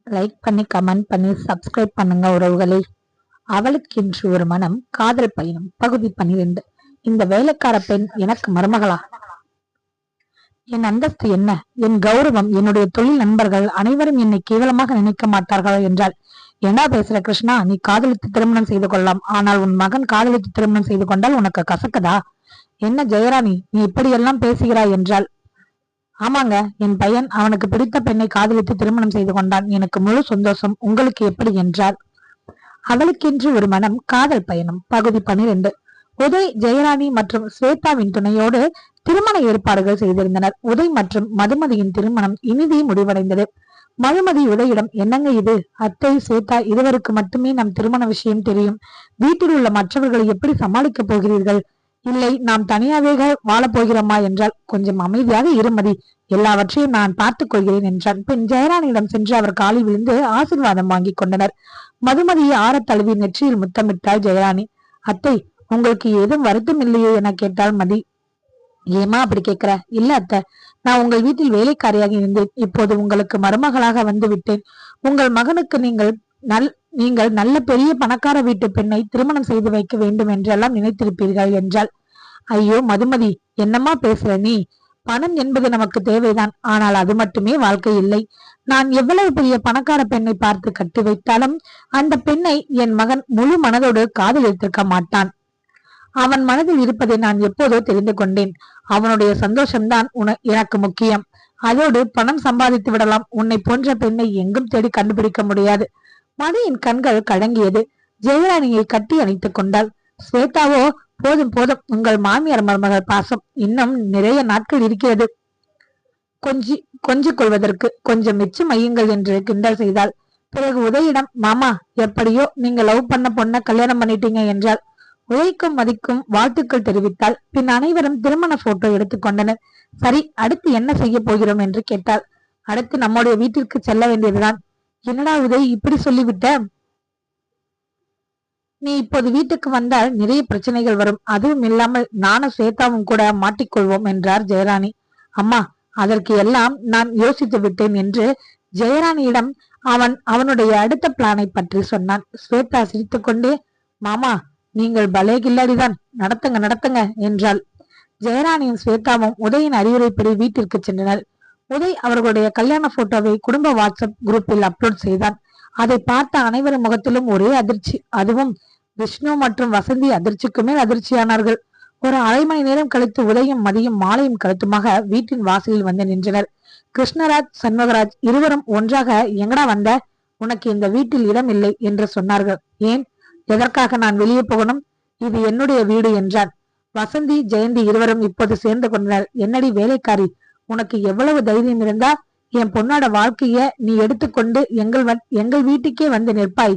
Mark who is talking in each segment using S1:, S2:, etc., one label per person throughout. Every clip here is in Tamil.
S1: லைக் பண்ணி கமெண்ட் பண்ணி சப்ஸ்கிரைப் பண்ணுங்க உறவுகளே. அவளுக்கென்று ஒரு மனம் காதல் பயணம் பகுதி 12. இந்த வேலைக்கார பெண் எனக்கு மருமகளா? என் அந்தஸ்து என்ன, என் கௌரவம், என்னுடைய தொழில் நண்பர்கள் அனைவரும் என்னை கேவலமாக நினைக்க மாட்டார்களா என்றால், என்ன பேசுற கிருஷ்ணா? நீ காதலித்து திருமணம் செய்து கொள்ளலாம், ஆனால் உன் மகன் காதலித்து திருமணம் செய்து கொண்டால் உனக்கு கசக்குதா? என்ன ஜெயராணி, நீ இப்படியெல்லாம் பேசுகிறாய் என்றால், ஆமாங்க, என் பையன் அவனுக்கு பிடித்த பெண்ணை காதலித்து திருமணம் செய்து கொண்டான். எனக்கு முழு சந்தோஷம். உங்களுக்கு எப்படி என்றார். அவளுக்கென்று ஒரு மனம் காதல் பயணம் பகுதி 12. உதய், ஜெயராணி மற்றும் ஸ்வேதாவின் துணையோடு திருமண ஏற்பாடுகள் செய்திருந்தனர். உதய் மற்றும் மதுமதியின் திருமணம் இனிதே முடிவடைந்தது. மதுமதி உதயிடம், என்னங்க இது, அத்தை ஸ்வேதா இருவருக்கு மட்டுமே நம் திருமண விஷயம் தெரியும். வீட்டில் உள்ள மற்றவர்களை எப்படி சமாளிக்கப் போகிறீர்கள்? இல்லை, நாம் தனியாவே வாழப் போகிறோமா என்றால், கொஞ்சம் அமைதியாக இருமதி, எல்லாவற்றையும் நான் பார்த்துக் கொள்கிறேன் என்றான். பின் ஜெயராணியிடம் சென்று அவர் காலில் விழுந்து ஆசீர்வாதம் வாங்கி கொண்டனர். மதுமதியை ஆற தழுவி நெற்றியில் முத்தமிட்டாள் ஜெயராணி. அத்தை, உங்களுக்கு ஏதும் வருத்தம் இல்லையே என கேட்டாள் மதி. ஏமா அப்படி கேட்கிற? இல்ல அத்தை, நான் உங்கள் வீட்டில் வேலைக்காரியாக இருந்தேன், இப்போது உங்களுக்கு மருமகளாக வந்து விட்டேன். உங்கள் மகனுக்கு நீங்கள் நல்ல பெரிய பணக்கார வீட்டு பெண்ணை திருமணம் செய்து வைக்க வேண்டும் என்றெல்லாம் நினைத்திருப்பீர்கள் என்றால், ஐயோ மதுமதி, என்னம்மா பேசுற நீ? பணம் என்பது நமக்கு தேவைதான், ஆனால் அது மட்டுமே வாழ்க்கை இல்லை. நான் எவ்வளவு பெரிய பணக்கார பெண்ணை பார்த்து கட்டி வைத்தாலும் அந்த பெண்ணை என் மகன் முழு மனதோடு காதலித்திருக்க மாட்டான். அவன் மனதில் இருப்பதை நான் எப்போதோ தெரிந்து கொண்டேன். அவனுடைய சந்தோஷம்தான் எனக்கு முக்கியம். அதோடு பணம் சம்பாதித்து விடலாம். உன்னை போன்ற பெண்ணை எங்கும் தேடி கண்டுபிடிக்க முடியாது. மதியின் கண்கள் கலங்கியது. ஜெயராணியை கட்டி அணைத்துக் கொண்டாள். ஸ்வேதாவோ, போதும் போதும், உங்கள் மாமியார் மருமகள் பாசம் இன்னும் நிறைய நாட்கள் இருக்கிறது. கொஞ்சிக் கொள்வதற்கு கொஞ்சம் மிச்சம் மையுங்கள் என்று கிண்டல் செய்தாள். பிறகு உதயிடம், மாமா, எப்படியோ நீங்க லவ் பண்ண பொண்ண கல்யாணம் பண்ணிட்டீங்க என்றாள். உதய்க்கும் மதிக்கும் வாழ்த்துக்கள் தெரிவித்தாள். பின் அனைவரும் திருமண போட்டோ எடுத்துக்கொண்டனர். சரி, அடுத்து என்ன செய்ய போகிறோம் என்று கேட்டாள். அடுத்து நம்முடைய வீட்டிற்கு செல்ல வேண்டியதுதான். என்னடா உதய், இப்படி சொல்லிவிட்ட? நீ இப்போது வீட்டுக்கு வந்தால் நிறைய பிரச்சனைகள் வரும். அதுவும் இல்லாமல் நானும் ஸ்வேதாவும் கூட மாட்டிக்கொள்வோம் என்றார் ஜெயராணி. அம்மா, அதற்கு எல்லாம் நான் யோசித்து விட்டேன் என்று ஜெயராணியிடம் அவனுடைய அடுத்த பிளானை பற்றி சொன்னான். ஸ்வேதா சிரித்துக்கொண்டே, மாமா, நீங்கள் பலே கில்லாடிதான், நடத்துங்க நடத்துங்க என்றாள். ஜெயராணியும் ஸ்வேதாவும் உதயின் அறிவுரைப்படி வீட்டிற்கு சென்றனர். உதய் அவர்களுடைய கல்யாண போட்டோவை குடும்ப வாட்ஸ்அப் குரூப்பில் அப்லோட் செய்தான். அதை பார்த்த அனைவரும் முகத்திலும் ஒரே அதிர்ச்சி. அதுவும் விஷ்ணு மற்றும் வசந்தி அதிர்ச்சிக்கு மேல் அதிர்ச்சியானார்கள். ஒரு அரை மணி நேரம் கழித்து உதயம் மதியம் மாலையும் கழுத்துமாக வீட்டின் வாசலில் வந்து நின்றனர். கிருஷ்ணராஜ், சண்முகராஜ் இருவரும் ஒன்றாக, எங்கடா வந்த? உனக்கு இந்த வீட்டில் இடம் இல்லை என்று சொன்னார்கள். ஏன், எதற்காக நான் வெளியே போகணும்? இது என்னுடைய வீடு என்றான். வசந்தி, ஜெயந்தி இருவரும் இப்போது சேர்ந்து கொண்டனர். என்னடி வேலைக்காரி, உனக்கு எவ்வளவு தைரியம் இருந்தா என் பொண்ணோட வாழ்க்கைய நீ எடுத்துக்கொண்டு எங்கள் வீட்டுக்கே வந்து நிற்பாய்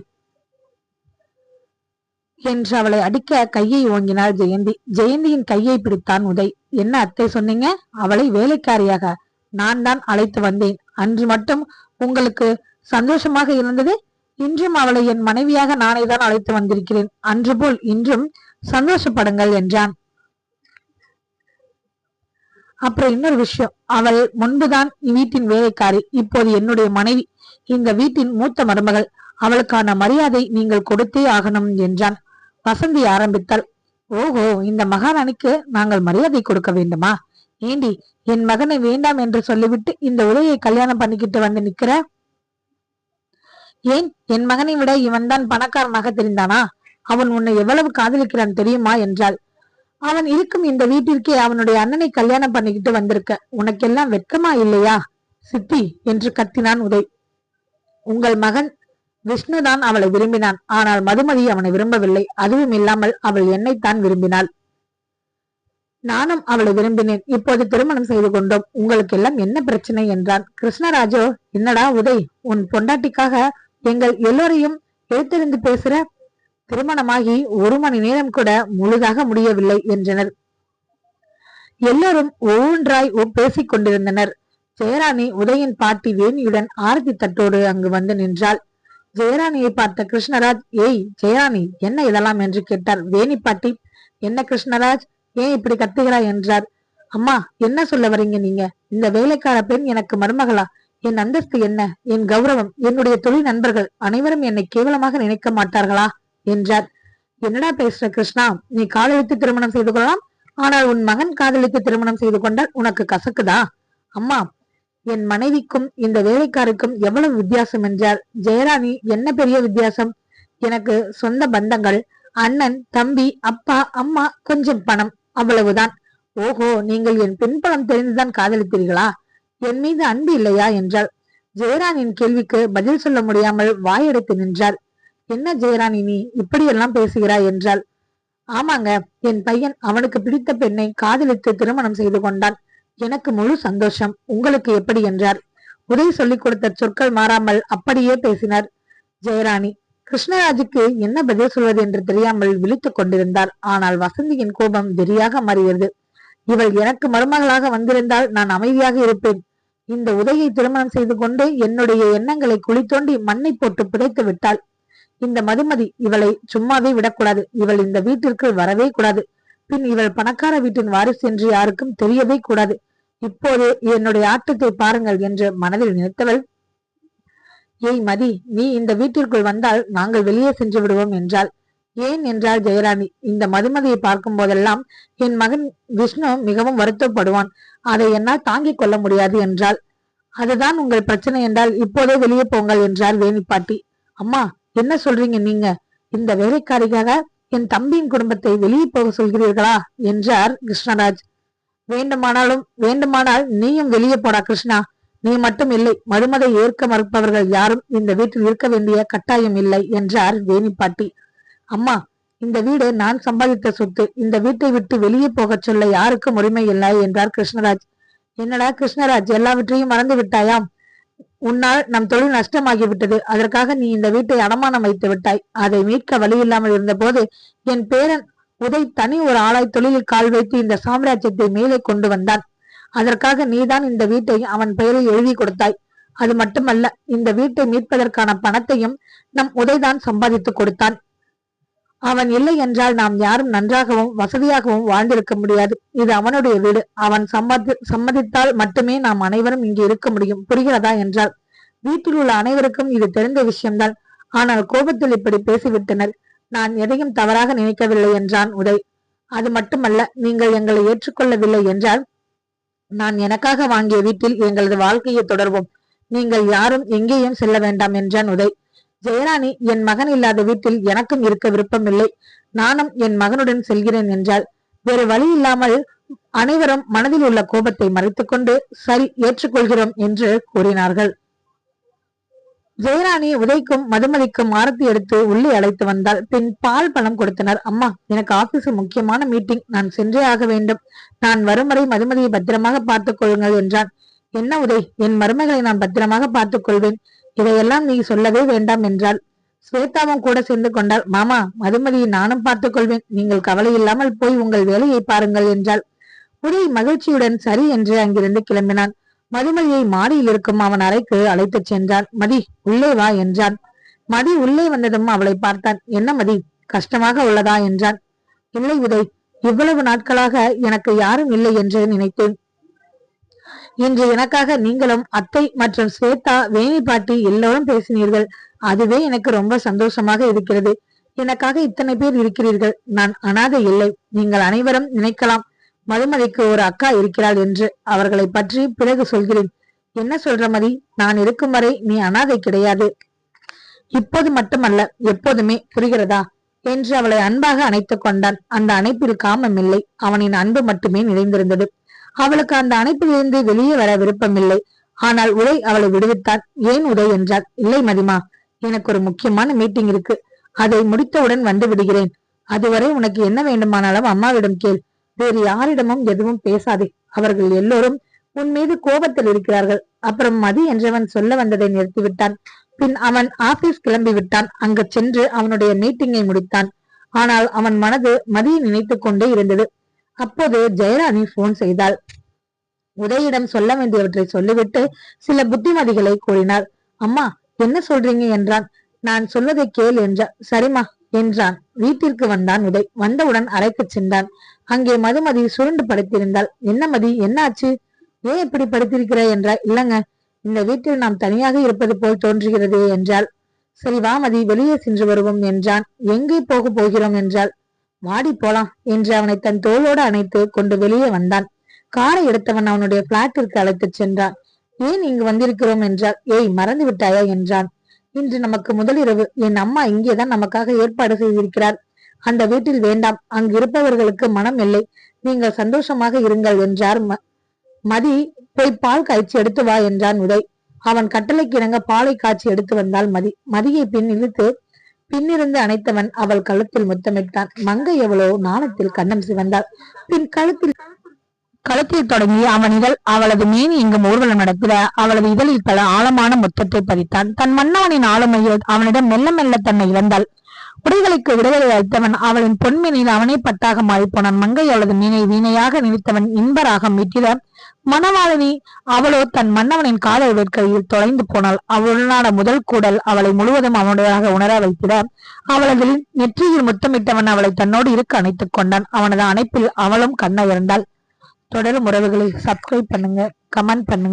S1: என்று அவளை அடிக்க கையை ஓங்கினாள் ஜெயந்தி. ஜெயந்தியின் கையை பிடித்தான் உதய். என்ன அத்தை சொன்னீங்க? அவளை வேலைக்காரியாக நான் தான் அழைத்து வந்தேன். அன்று மட்டும் உங்களுக்கு சந்தோஷமாக இருந்தது. இன்றும் அவளை என் மனைவியாக நானே தான் அழைத்து வந்திருக்கிறேன். அன்று போல் இன்றும் சந்தோஷப்படுங்கள் என்றான். அப்புறம் இன்னொரு விஷயம், அவள் முன்புதான் வீட்டின் வேலைக்காரி, இப்போது என்னுடைய மனைவி, இந்த வீட்டின் மூத்த மருமகள். அவளுக்கான மரியாதை நீங்கள் கொடுத்தே ஆகணும் என்றான். வசந்தி ஆரம்பித்தாள். ஓஹோ, இந்த மகாராணிக்கு நாங்கள் மரியாதை கொடுக்க வேண்டுமா? ஏண்டி, என் மகனை வேண்டாம் என்று சொல்லிவிட்டு இந்த உதயை கல்யாணம் பண்ணிக்கிட்டு வந்து நிக்கிற? ஏன், என் மகனை விட இவன் தான் பணக்காரனாக தெரிந்தானா? அவன் உன்னை எவ்வளவு காதலிக்கிறான் தெரியுமா என்றாள். அவன் இருக்கும் இந்த வீட்டிற்கே அவனுடைய அண்ணனை கல்யாணம் பண்ணிக்கிட்டு வந்திருக்க, உனக்கெல்லாம் வெட்கமா இல்லையா சித்தி என்று கத்தினான் உதய். உங்கள் மகன் விஷ்ணுதான் அவளை விரும்பினான், ஆனால் மதுமதி அவனை விரும்பவில்லை. அதுவும் இல்லாமல் அவள் என்னைத்தான் விரும்பினாள். நானும் அவளை விரும்பினேன். இப்போது திருமணம் செய்து கொண்டோம். உங்களுக்கு எல்லாம் என்ன பிரச்சனை என்றான். கிருஷ்ணராஜோ, என்னடா உதய், உன் பொண்டாட்டிக்காக எங்கள் எல்லோரையும் எழுத்தறிந்து பேசுற? திருமணமாகி ஒரு மணி நேரம் கூட முழுதாக முடியவில்லை என்றனர். எல்லோரும் ஒவ்வொன்றாய் பேசிக் கொண்டிருந்தனர். ஜெயராணி உதயின் பாட்டி வேணியுடன் ஆரத்தி தட்டோடு அங்கு வந்து நின்றாள். ஜெயராணியை பார்த்த கிருஷ்ணராஜ், ஏய் ஜெயராணி, என்ன இதெல்லாம் என்று கேட்டார். வேணி பாட்டி, என்ன கிருஷ்ணராஜ், ஏன் இப்படி கத்துகிறாய் என்றார். அம்மா, என்ன சொல்ல வரீங்க நீங்க? இந்த வேலைக்கார பெண் எனக்கு மருமகளா? என் அந்தஸ்து என்ன, என் கௌரவம், என்னுடைய தொழில் நண்பர்கள் அனைவரும் என்னை கேவலமாக நினைக்க மாட்டார்களா என்றார். என்னடா பேசுற கிருஷ்ணா, நீ காதலித்து திருமணம் செய்து கொள்ளலாம், ஆனால் உன் மகன் காதலித்து திருமணம் செய்து கொண்டால் உனக்கு கசக்குதா? அம்மா, என் மனைவிக்கும் இந்த வேலைக்காருக்கும் எவ்வளவு வித்தியாசம் என்றார். ஜெயராணி, என்ன பெரிய வித்தியாசம்? எனக்கு சொந்த பந்தங்கள், அண்ணன், தம்பி, அப்பா, அம்மா, கொஞ்சம் பணம், அவ்வளவுதான். ஓஹோ, நீங்கள் என் பின்புலம் தெரிந்துதான் காதலித்தீர்களா? என் மீது அன்பு இல்லையா என்றாள். ஜெயராணியின் கேள்விக்கு பதில் சொல்ல முடியாமல் வாயெடுத்து நின்றார். என்ன ஜெயராணி, நீ இப்படியெல்லாம் பேசுகிறாய் என்றாள். ஆமாங்க, என் பையன் அவனுக்கு பிடித்த பெண்ணை காதலித்து திருமணம் செய்து கொண்டான். எனக்கு முழு சந்தோஷம். உங்களுக்கு எப்படி என்றார். உதய் சொல்லிக் கொடுத்த சொற்கள் மாறாமல் அப்படியே பேசினார். ஜெயராணி, கிருஷ்ணராஜுக்கு என்ன பதில் சொல்வது என்று தெரியாமல் விழித்துக் கொண்டிருந்தார். ஆனால் வசந்தியின் கோபம் வெறியாக மாறியது. இவள் எனக்கு மருமகளாக வந்திருந்தால் நான் அமைதியாக இருப்பேன். இந்த உதயை திருமணம் செய்து கொண்டு என்னுடைய எண்ணங்களை குழி தோண்டி மண்ணை போட்டு புதைத்து விட்டாள். இந்த மதுமதி இவளை சும்மாவே விடக்கூடாது. இவள் இந்த வீட்டிற்கு வரவே கூடாது. பின் இவள் பணக்கார வீட்டின் வாரிசு என்று யாருக்கும் தெரியவே கூடாது. இப்போது என்னுடைய ஆட்டத்தை பாருங்கள் என்று மனதில் நினைத்தவள், ஏய் மதி, நீ இந்த வீட்டிற்குள் வந்தால் நாங்கள் வெளியே சென்று விடுவோம் என்றாள். ஏன் என்றாள் ஜெயராணி. இந்த மதுமதியை பார்க்கும் போதெல்லாம் என் மகன் விஷ்ணு மிகவும் வருத்தப்படுவான். அதை என்னால் தாங்கிக் கொள்ள முடியாது என்றாள். அதுதான் உங்கள் பிரச்சனை என்றால் இப்போதே வெளியே போங்கள் என்றார் வேணிப்பாட்டி. அம்மா, என்ன சொல்றீங்க நீங்க? இந்த வேலைக்காரிக்காக என் தம்பியின் குடும்பத்தை வெளியே போக சொல்கிறீர்களா என்றார் கிருஷ்ணராஜ். வேண்டுமானால் நீயும் வெளியே போடா கிருஷ்ணா. நீ மட்டும் இல்லை, மருமதை ஏற்க மறுப்பவர்கள் யாரும் இந்த வீட்டில் இருக்க வேண்டிய கட்டாயம் இல்லை என்றார் வேணிப்பாட்டி. அம்மா, இந்த வீடு நான் சம்பாதித்த சொத்து. இந்த வீட்டை விட்டு வெளியே போக சொல்ல யாருக்கும் உரிமை இல்லை என்றார் கிருஷ்ணராஜ். என்னடா கிருஷ்ணராஜ், எல்லாவற்றையும் மறந்து விட்டாயாம்? உன்னால் நம் தொழில் நஷ்டமாகிவிட்டது. அதற்காக நீ இந்த வீட்டை அடமானம் வைத்து விட்டாய். அதை மீட்க வழி இல்லாமல் இருந்த போது என் பேரன் உதய் தனி ஒரு ஆளாய் தொழிலில் கால் வைத்து இந்த சாம்ராஜ்யத்தை மேலே கொண்டு வந்தான். அதற்காக நீதான் இந்த வீட்டை அவன் பெயரில் எழுதி கொடுத்தாய். அது மட்டுமல்ல, இந்த வீட்டை மீட்பதற்கான பணத்தையும் நம் உதய்தான் சம்பாதித்து கொடுத்தான். அவன் இல்லை என்றால் நாம் யாரும் நன்றாகவும் வசதியாகவும் வாழ்ந்திருக்க முடியாது. இது அவனுடைய வீடு. அவன் சம்மதித்தால் மட்டுமே நாம் அனைவரும் இங்கே இருக்க முடியும். புரிகிறதா என்றால். வீட்டில் உள்ள அனைவருக்கும் இது தெரிந்த விஷயம்தான். ஆனால் கோபத்தில் இப்படி பேசிவிட்டனர். நான் எதையும் தவறாக நினைக்கவில்லை என்றான் உதய். அது மட்டுமல்ல, நீங்கள் எங்களை ஏற்றுக்கொள்ளவில்லை என்றால் நான் எனக்காக வாங்கிய வீட்டில் எங்களது வாழ்க்கையை தொடர்வோம். நீங்கள் யாரும் எங்கேயும் செல்ல வேண்டாம் என்றான் உதய். ஜெயராணி, என் மகன் இல்லாத வீட்டில் எனக்கும் இருக்க விருப்பமில்லை. நானும் என் மகனுடன் செல்கிறேன் என்றால். வேறு வழி இல்லாமல் அனைவரும் மனதில் உள்ள கோபத்தை மறைத்துக் கொண்டு சரி, ஏற்றுக்கொள்கிறோம் என்று கூறினார்கள். ஜெயராணி உதய்க்கும் மதுமதிக்கும் ஆரத்தி எடுத்து உள்ளே அழைத்து வந்தால். பின் பால் பணம் கொடுத்தனர். அம்மா, எனக்கு ஆபீஸில் முக்கியமான மீட்டிங், நான் சென்றே ஆக வேண்டும். நான் வரும் வரை மதுமதியை பத்திரமாக பார்த்துக் கொள்ளுங்கள் என்றான். என்ன உதய், என் மருமகளை நான் பத்திரமாக பார்த்துக் கொள்வேன். இதையெல்லாம் நீ சொல்லவே வேண்டாம் என்றாள். ஸ்வேதாவும் கூட சேர்ந்து கொண்டாள். மாமா, மதுமதியை நானும் பார்த்துக் கொள்வேன். நீங்கள் கவலை இல்லாமல் போய் உங்கள் வேலையை பாருங்கள் என்றாள். உதய் மகிழ்ச்சியுடன் சரி என்று அங்கிருந்து கிளம்பினான். மதுமதியை மாடியில் இருக்கும் அவன் அறைக்கு அழைத்துச் சென்றான். மதி, உள்ளே வா என்றான். மதி உள்ளே வந்ததும் அவளை பார்த்தான். என்ன மதி, கஷ்டமாக உள்ளதா என்றான். இல்லை உதய், இவ்வளவு நாட்களாக எனக்கு யாரும் இல்லை என்று நினைத்தேன். இன்று எனக்காக நீங்களும் அத்தை மற்றும் ஸ்வேதா, வேணிப்பாட்டி எல்லோரும் பேசினீர்கள். அதுவே எனக்கு ரொம்ப சந்தோஷமாக இருக்கிறது. எனக்காக இத்தனை பேர் இருக்கிறீர்கள். நான் அனாதை இல்லை. நீங்கள் அனைவரும் நினைக்கலாம் மதுமதிக்கு ஒரு அக்கா இருக்கிறாள் என்று. அவர்களை பற்றி பிறகு சொல்கிறேன். என்ன சொல்ற மதி? நான் இருக்கும் வரை நீ அனாதை கிடையாது. இப்போது மட்டுமல்ல, எப்போதுமே. புரிகிறதா என்று அவளை அன்பாக அணைத்துக் கொண்டான். அந்த அணைப்பில் காமம் இல்லை, அவனின் அன்பு மட்டுமே நிறைந்திருந்தது. அவளுக்கு அந்த அணைப்பிலிருந்து வெளியே வர விருப்பமில்லை. ஆனால் உதய் அவளை விடுவித்தான். ஏன் உதய் என்றாள். இல்லை மதிமா, எனக்கு ஒரு முக்கியமான மீட்டிங் இருக்கு. அதை முடித்தவுடன் வந்து விடுகிறேன். அதுவரை உனக்கு என்ன வேண்டுமானாலும் அம்மாவிடம் கேள். வேறு யாரிடமும் எதுவும் பேசாதே. அவர்கள் எல்லோரும் உன் மீது கோபத்தில் இருக்கிறார்கள். அப்புறம் மதி என்றவன் சொல்ல வந்ததை நிறுத்திவிட்டான். பின் அவன் ஆபீஸ் கிளம்பி விட்டான். அங்கு சென்று அவனுடைய மீட்டிங்கை முடித்தான். ஆனால் அவன் மனது மதியை நினைத்துக் கொண்டே இருந்தது. அப்போது ஜெயராணி போன் செய்தாள். உதயிடம் சொல்ல வேண்டியவற்றை சொல்லிவிட்டு சில புத்திமதிகளை கூறினார். அம்மா, என்ன சொல்றீங்க என்றான். நான் சொல்வதை கேள் என்றார். சரிம்மா என்றான். வீட்டிற்கு வந்தான் உதய். வந்தவுடன் அறைக்கு சென்றான். அங்கே மதுமதி சுருண்டு படுத்திருந்தாள். என்ன மதி, என்ன ஆச்சு? ஏன் இப்படி படுத்திருக்கிற என்றார். இல்லங்க, இந்த வீட்டில் நாம் தனியாக இருப்பது போல் தோன்றுகிறதே என்றாள். சரி வா மதி, வெளியே சென்று வருவோம் என்றான். எங்கே போக போகிறோம் என்றாள். வாடி போலாம் என்று அவனை தன் தோளோடு அணைத்து கொண்டு வெளியே வந்தான். காரை எடுத்தவன் அவனுடைய பிளாட்டிற்கு அழைத்துச் சென்றான். ஏன் இங்கு வந்திருக்கிறோம் என்றால், ஏய் மறந்து விட்டாயா என்றான். இன்று நமக்கு முதலிரவு. என் அம்மா இங்கேதான் நமக்காக ஏற்பாடு செய்திருக்கிறார். அந்த வீட்டில் வேண்டாம், அங்கு இருப்பவர்களுக்கு மனம் இல்லை. நீங்கள் சந்தோஷமாக இருங்கள் என்றார். மதி, போய் பால் காய்ச்சி எடுத்து வா என்றான் உதய். அவன் கட்டளைக்கு இணங்க பாலை காய்ச்சி எடுத்து வந்தாள் மதி. மதியை பின் இழுத்து பின்னிருந்து அணைத்தவன் அவள் கழுத்தில் முத்தமிட்டான். மங்கை எவ்வளோ நாணத்தில் கண்ணம் சிவந்தாள். பின் கழுத்தில் தொடங்கி அவன் இதழ் அவளது மேனி எங்கும் ஊர்வலம் நடத்திட அவளது இதழில் பல ஆழமான முத்தத்தை பதித்தான். தன் மன்னவனின் ஆளுமையில் அவனிடம் மெல்ல மெல்ல தன்னை இழந்தாள். உடைகளுக்கு விடுதலை அளித்தவன் அவளின் பொன்மீனில் அவனே பட்டாக மாறிப்போனான். மங்கை அவளது மீனை வீணையாக நினைத்தவன் இன்பராகம் மீட்டிட மணவாளினி அவளோ தன் மன்னவனின் காதல் வேட்கையில் தொலைந்து போனாள். அவளுடனான முதல் கூடல் அவளை முழுவதும் அவனுடையதாக உணர வைத்திட அவளது நெற்றியில் முத்தமிட்டவன் அவளை தன்னோடு இருக்க அணைத்துக் கொண்டான். அவனது அணைப்பில் அவளும் கண்ண இருந்தாள். தொடரும் உறவுகளை சப்ஸ்கிரைப் பண்ணுங்க, கமெண்ட் பண்ணுங்க.